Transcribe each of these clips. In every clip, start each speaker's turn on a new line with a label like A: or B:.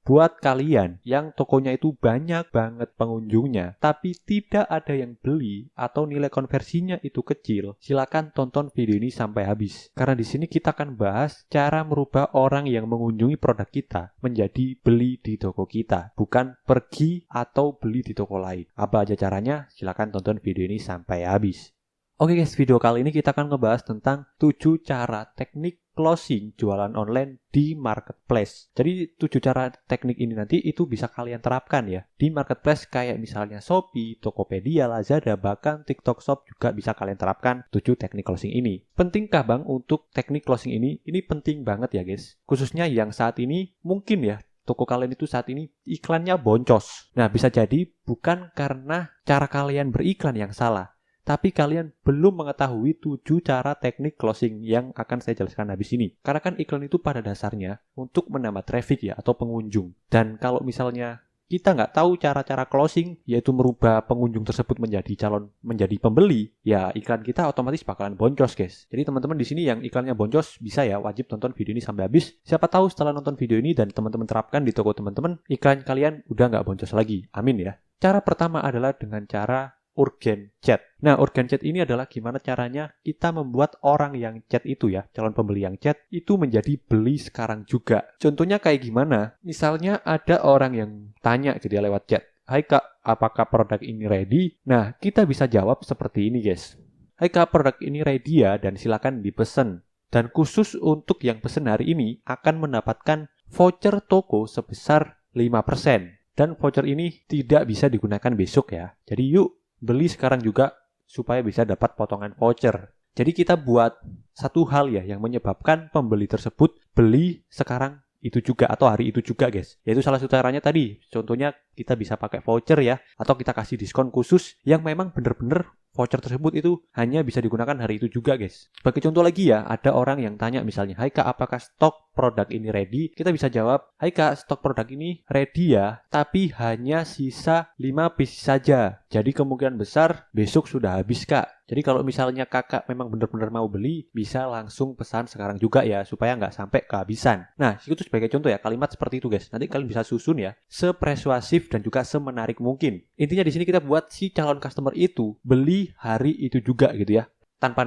A: Buat kalian yang tokonya itu banyak banget pengunjungnya, tapi tidak ada yang beli atau nilai konversinya itu kecil, silakan tonton video ini sampai habis. Karena di sini kita akan bahas cara merubah orang yang mengunjungi produk kita menjadi beli di toko kita, bukan pergi atau beli di toko lain. Apa aja caranya? Silakan tonton video ini sampai habis. Oke guys, video kali ini kita akan ngebahas tentang 7 cara teknik closing jualan online di marketplace. Jadi 7 cara teknik ini nanti itu bisa kalian terapkan ya di marketplace kayak misalnya Shopee, Tokopedia, Lazada, bahkan TikTok Shop juga bisa kalian terapkan 7 teknik closing ini. Pentingkah Bang untuk teknik closing ini? Ini penting banget ya guys. Khususnya yang saat ini mungkin ya toko kalian itu saat ini iklannya boncos. Nah, bisa jadi bukan karena cara kalian beriklan yang salah, tapi kalian belum mengetahui 7 cara teknik closing yang akan saya jelaskan habis ini. Karena kan iklan itu pada dasarnya untuk menambah traffic ya atau pengunjung. Dan kalau misalnya kita nggak tahu cara-cara closing, yaitu merubah pengunjung tersebut menjadi pembeli, ya iklan kita otomatis bakalan boncos guys. Jadi teman-teman di sini yang iklannya boncos bisa ya wajib tonton video ini sampai habis. Siapa tahu setelah nonton video ini dan teman-teman terapkan di toko teman-teman, iklan kalian udah nggak boncos lagi. Amin ya. Cara pertama adalah dengan cara urgent chat. Nah, urgent chat ini adalah gimana caranya kita membuat orang yang chat itu ya, calon pembeli yang chat, itu menjadi beli sekarang juga. Contohnya kayak gimana? Misalnya ada orang yang tanya gitu ya lewat chat, "Hai Kak, apakah produk ini ready?" Nah, kita bisa jawab seperti ini guys. "Hai Kak, produk ini ready ya dan silakan dipesan." Dan khusus untuk yang pesan hari ini akan mendapatkan voucher toko sebesar 5%. Dan voucher ini tidak bisa digunakan besok ya. Jadi yuk beli sekarang juga supaya bisa dapat potongan voucher. Jadi kita buat satu hal ya yang menyebabkan pembeli tersebut beli sekarang itu juga atau hari itu juga guys. Yaitu salah satu caranya tadi. Contohnya kita bisa pakai voucher ya atau kita kasih diskon khusus yang memang bener-bener voucher tersebut itu hanya bisa digunakan hari itu juga guys. Sebagai contoh lagi ya, ada orang yang tanya misalnya, "Hai Kak, apakah stok produk ini ready?" Kita bisa jawab, "Hai Kak, stok produk ini ready ya, tapi hanya sisa 5 piece saja. Jadi kemungkinan besar besok sudah habis Kak. Jadi kalau misalnya kakak memang benar-benar mau beli, bisa langsung pesan sekarang juga ya, supaya nggak sampai kehabisan." Nah, itu sebagai contoh ya, kalimat seperti itu guys. Nanti kalian bisa susun ya, sepersuasif dan juga semenarik mungkin. Intinya di sini kita buat si calon customer itu beli hari itu juga gitu ya. Tanpa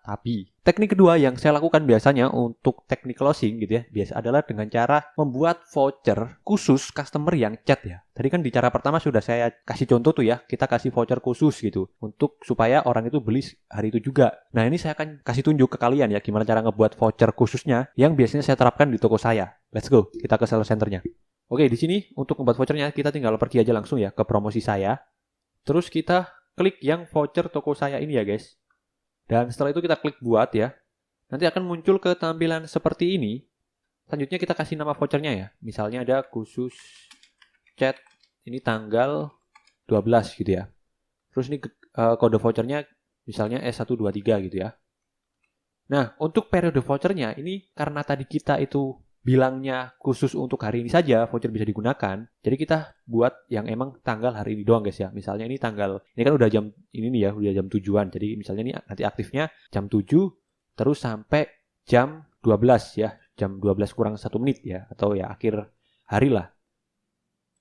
A: tapi. Teknik kedua yang saya lakukan biasanya untuk teknik closing gitu ya, biasa adalah dengan cara membuat voucher khusus customer yang chat ya. Tadi kan di cara pertama sudah saya kasih contoh tuh ya, kita kasih voucher khusus gitu untuk supaya orang itu beli hari itu juga. Nah, ini saya akan kasih tunjuk ke kalian ya gimana cara ngebuat voucher khususnya yang biasanya saya terapkan di toko saya. Let's go, kita ke sales centernya. Oke, di sini untuk membuat vouchernya kita tinggal pergi aja langsung ya ke promosi saya. Terus kita klik yang voucher toko saya ini ya guys. Dan setelah itu kita klik buat ya. Nanti akan muncul ke tampilan seperti ini. Selanjutnya kita kasih nama vouchernya ya. Misalnya ada khusus chat. Ini tanggal 12 gitu ya. Terus ini kode vouchernya misalnya S123 gitu ya. Nah, untuk periode vouchernya ini karena tadi kita itu bilangnya khusus untuk hari ini saja voucher bisa digunakan. Jadi kita buat yang emang tanggal hari ini doang guys ya. Misalnya ini tanggal, ini kan udah jam ini nih ya, udah jam 7-an. Jadi misalnya ini nanti aktifnya jam 7 terus sampai jam 12 ya. Jam 12 kurang 1 menit ya, atau ya akhir hari lah.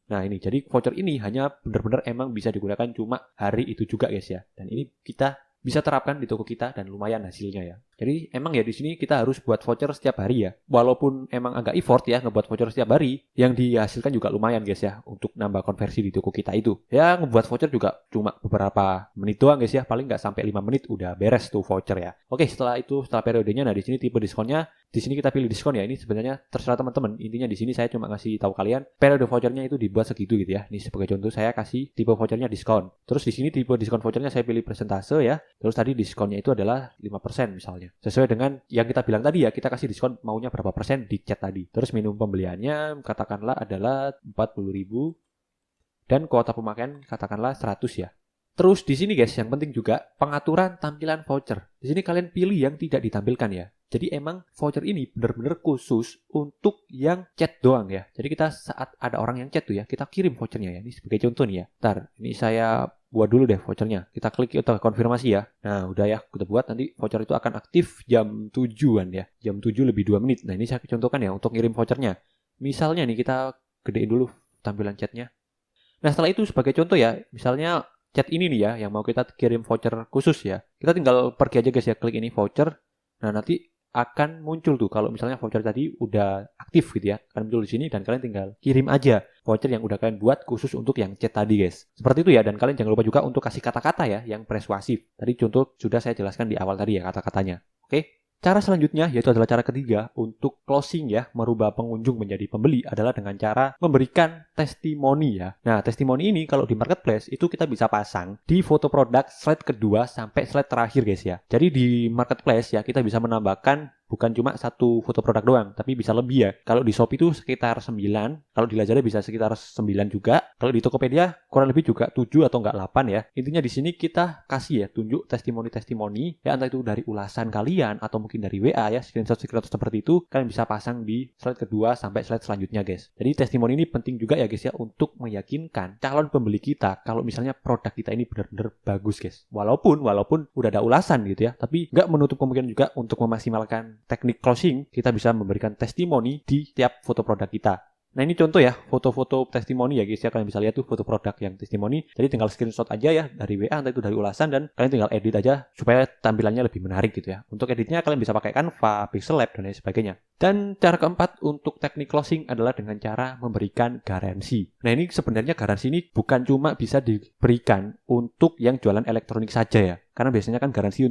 A: Nah, ini jadi voucher ini hanya benar-benar emang bisa digunakan cuma hari itu juga guys ya. Dan ini kita bisa terapkan di toko kita dan lumayan hasilnya ya. Jadi emang ya di sini kita harus buat voucher setiap hari ya. Walaupun emang agak effort ya ngebuat voucher setiap hari, yang dihasilkan juga lumayan guys ya untuk nambah konversi di toko kita itu. Ya ngebuat voucher juga cuma beberapa menit doang guys ya, paling nggak sampai 5 menit udah beres tuh voucher ya. Oke, setelah periodenya, nah di sini tipe diskonnya, di sini kita pilih diskon ya. Ini sebenarnya terserah teman-teman. Intinya di sini saya cuma ngasih tahu kalian periode vouchernya itu dibuat segitu gitu ya. Ini sebagai contoh saya kasih tipe vouchernya diskon. Terus di sini tipe diskon vouchernya saya pilih persentase ya. Terus tadi diskonnya itu adalah 5% misalnya. Sesuai dengan yang kita bilang tadi ya, kita kasih diskon maunya berapa persen di chat tadi. Terus minimum pembeliannya katakanlah adalah 40.000 dan kuota pemakaian katakanlah 100 ya. Terus di sini guys, yang penting juga pengaturan tampilan voucher. Di sini kalian pilih yang tidak ditampilkan ya. Jadi emang voucher ini benar-benar khusus untuk yang chat doang ya. Jadi kita saat ada orang yang chat tuh ya, kita kirim vouchernya ya. Ini sebagai contoh nih ya. Ntar, ini saya buat dulu deh vouchernya. Kita klik atau konfirmasi ya. Nah, udah ya, kita buat nanti voucher itu akan aktif jam 7-an ya. Jam 7 lebih 2 menit. Nah, ini saya contohkan ya untuk ngirim vouchernya. Misalnya nih kita gedein dulu tampilan chatnya. Nah setelah itu sebagai contoh ya, misalnya chat ini nih ya yang mau kita kirim voucher khusus ya. Kita tinggal pergi aja guys ya, klik ini voucher. Nah nanti akan muncul tuh kalau misalnya voucher tadi udah aktif gitu ya, akan muncul di sini dan kalian tinggal kirim aja voucher yang udah kalian buat khusus untuk yang chat tadi guys. Seperti itu ya, dan kalian jangan lupa juga untuk kasih kata-kata ya yang persuasif. Tadi contoh sudah saya jelaskan di awal tadi ya kata-katanya. Oke? Cara selanjutnya yaitu adalah cara ketiga untuk closing ya, merubah pengunjung menjadi pembeli adalah dengan cara memberikan testimoni ya. Nah, testimoni ini kalau di marketplace itu kita bisa pasang di foto produk slide kedua sampai slide terakhir guys ya. Jadi di marketplace ya kita bisa menambahkan bukan cuma satu foto produk doang, tapi bisa lebih ya. Kalau di Shopee itu sekitar 9, kalau di Lazada bisa sekitar 9 juga. Kalau di Tokopedia kurang lebih juga 7 atau enggak 8 ya. Intinya di sini kita kasih ya, tunjuk testimoni-testimoni ya, entah itu dari ulasan kalian atau mungkin dari WA ya, screenshot seperti itu kalian bisa pasang di slide kedua sampai slide selanjutnya guys. Jadi testimoni ini penting juga ya guys ya untuk meyakinkan calon pembeli kita kalau misalnya produk kita ini benar-benar bagus guys. Walaupun udah ada ulasan gitu ya, tapi nggak menutup kemungkinan juga untuk memaksimalkan teknik closing, kita bisa memberikan testimoni di tiap foto produk kita. Nah ini contoh ya, foto-foto testimoni ya guys ya, kalian bisa lihat tuh foto produk yang testimoni. Jadi tinggal screenshot aja ya dari WA, entah itu dari ulasan, dan kalian tinggal edit aja supaya tampilannya lebih menarik gitu ya. Untuk editnya kalian bisa pakai Canva, Pixel Lab, dan lain sebagainya. Dan cara keempat untuk teknik closing adalah dengan cara memberikan garansi. Nah ini sebenarnya garansi ini bukan cuma bisa diberikan untuk yang jualan elektronik saja ya. Karena biasanya kan garansi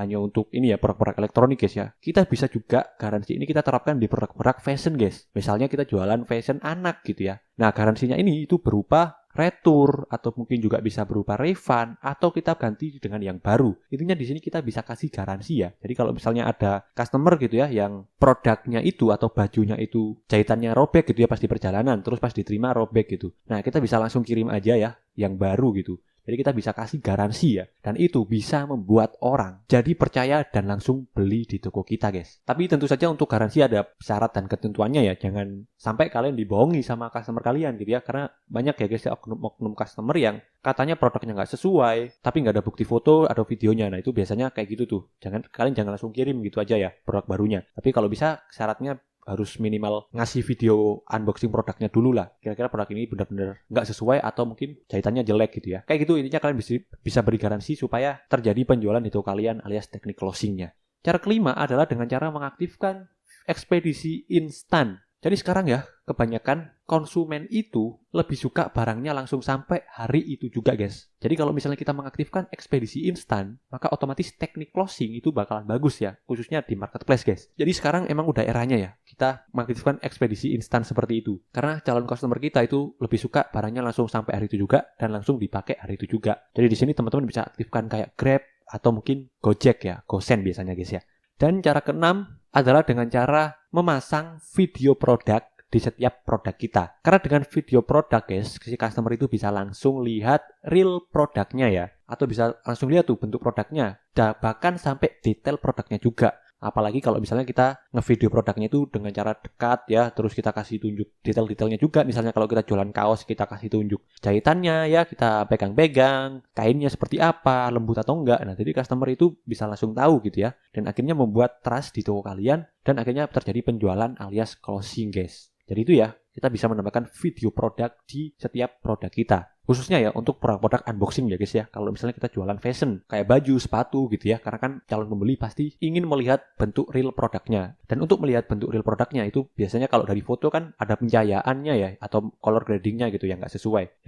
A: hanya untuk ini ya, produk-produk elektronik guys ya. Kita bisa juga garansi ini kita terapkan di produk-produk fashion guys. Misalnya kita jualan fashion anak gitu ya. Nah garansinya ini itu berupa retur atau mungkin juga bisa berupa refund atau kita ganti dengan yang baru. Intinya di sini kita bisa kasih garansi ya. Jadi kalau misalnya ada customer gitu ya yang produknya itu atau bajunya itu jahitannya robek gitu ya pas di perjalanan, terus pas diterima robek gitu. Nah, kita bisa langsung kirim aja ya yang baru gitu. Jadi kita bisa kasih garansi ya. Dan itu bisa membuat orang jadi percaya dan langsung beli di toko kita guys. Tapi tentu saja untuk garansi ada syarat dan ketentuannya ya. Jangan sampai kalian dibohongi sama customer kalian gitu ya. Karena banyak ya guys ya oknum-oknum customer yang katanya produknya nggak sesuai, tapi nggak ada bukti foto atau videonya. Nah itu biasanya kayak gitu tuh. Kalian jangan langsung kirim gitu aja ya produk barunya. Tapi kalau bisa syaratnya harus minimal ngasih video unboxing produknya dulu lah. Kira-kira produk ini benar-benar nggak sesuai atau mungkin jahitannya jelek gitu ya. Kayak gitu intinya kalian bisa beri garansi supaya terjadi penjualan di toko kalian alias teknik closingnya. Cara kelima adalah dengan cara mengaktifkan ekspedisi instan. Jadi sekarang ya, kebanyakan konsumen itu lebih suka barangnya langsung sampai hari itu juga guys. Jadi kalau misalnya kita mengaktifkan ekspedisi instan, maka otomatis teknik closing itu bakalan bagus ya, khususnya di marketplace guys. Jadi sekarang emang udah eranya ya, kita mengaktifkan ekspedisi instan seperti itu. Karena calon customer kita itu lebih suka barangnya langsung sampai hari itu juga dan langsung dipakai hari itu juga. Jadi di sini teman-teman bisa aktifkan kayak Grab atau mungkin Gojek ya, GoSend biasanya guys ya. Dan cara keenam adalah dengan cara memasang video produk di setiap produk kita. Karena dengan video produk guys, si customer itu bisa langsung lihat real produknya ya. Atau bisa langsung lihat tuh bentuk produknya. Dan bahkan sampai detail produknya juga. Apalagi kalau misalnya kita ngevideo produknya itu dengan cara dekat ya, terus kita kasih tunjuk detail-detailnya juga. Misalnya kalau kita jualan kaos, kita kasih tunjuk jahitannya ya, kita pegang-pegang, kainnya seperti apa, lembut atau enggak. Nah, jadi customer itu bisa langsung tahu gitu ya. Dan akhirnya membuat trust di toko kalian dan akhirnya terjadi penjualan alias closing guys. Jadi itu ya, kita bisa menambahkan video produk di setiap produk kita. Khususnya ya untuk produk-produk unboxing ya guys ya. Kalau misalnya kita jualan fashion, kayak baju, sepatu gitu ya. Karena kan calon pembeli pasti ingin melihat bentuk real produknya. Dan untuk melihat bentuk real produknya itu biasanya kalau dari foto kan ada pencahayaannya ya. Atau color gradingnya gitu yang nggak sesuai.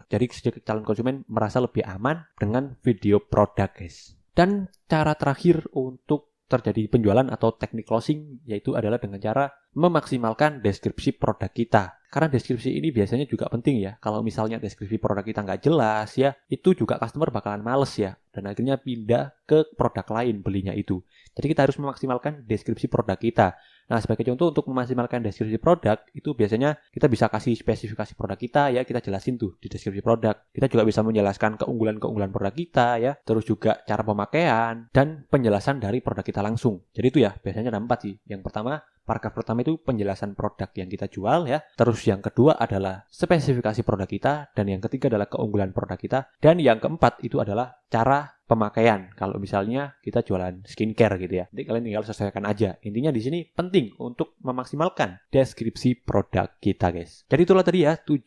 A: Jadi calon konsumen merasa lebih aman dengan video produk guys. Dan cara terakhir untuk terjadi penjualan atau teknik closing yaitu adalah dengan cara memaksimalkan deskripsi produk kita. Karena deskripsi ini biasanya juga penting ya. Kalau misalnya deskripsi produk kita nggak jelas ya, itu juga customer bakalan males ya. Dan akhirnya pindah ke produk lain belinya itu. Jadi kita harus memaksimalkan deskripsi produk kita. Nah, sebagai contoh untuk memaksimalkan deskripsi produk, itu biasanya kita bisa kasih spesifikasi produk kita ya, kita jelasin tuh di deskripsi produk. Kita juga bisa menjelaskan keunggulan-keunggulan produk kita ya, terus juga cara pemakaian dan penjelasan dari produk kita langsung. Jadi itu ya, biasanya ada 4 sih. Yang pertama, Paragraf pertama itu penjelasan produk yang kita jual ya. Terus yang kedua adalah spesifikasi produk kita, dan yang ketiga adalah keunggulan produk kita, dan yang keempat itu adalah cara pemakaian. Kalau misalnya kita jualan skincare gitu ya. Nanti kalian tinggal sesuaikan aja. Intinya di sini penting untuk memaksimalkan deskripsi produk kita, guys. Jadi itulah tadi ya 7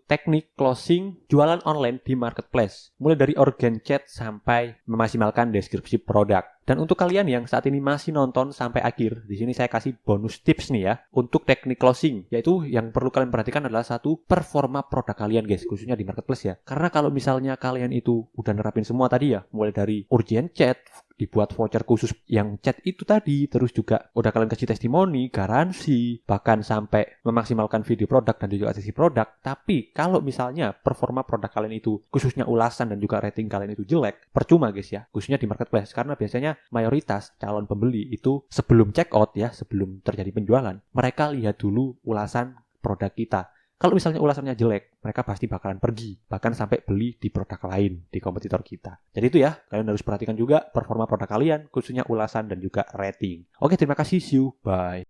A: teknik closing jualan online di marketplace. Mulai dari organ chat sampai memaksimalkan deskripsi produk. Dan untuk kalian yang saat ini masih nonton sampai akhir, di sini saya kasih bonus tips nih ya untuk teknik closing, yaitu yang perlu kalian perhatikan adalah satu, performa produk kalian, guys, khususnya di marketplace ya. Karena kalau misalnya kalian itu udah nerapin semua tadi ya, mulai dari urgent chat, dibuat voucher khusus yang chat itu tadi, terus juga udah kalian kasih testimoni, garansi, bahkan sampai memaksimalkan video produk dan juga sesi produk. Tapi kalau misalnya performa produk kalian itu, khususnya ulasan dan juga rating kalian itu jelek, percuma guys ya, khususnya di marketplace. Karena biasanya mayoritas calon pembeli itu sebelum check out ya, sebelum terjadi penjualan, mereka lihat dulu ulasan produk kita. Kalau misalnya ulasannya jelek, mereka pasti bakalan pergi, bahkan sampai beli di produk lain, di kompetitor kita. Jadi itu ya, kalian harus perhatikan juga performa produk kalian, khususnya ulasan dan juga rating. Oke, terima kasih, see you, bye.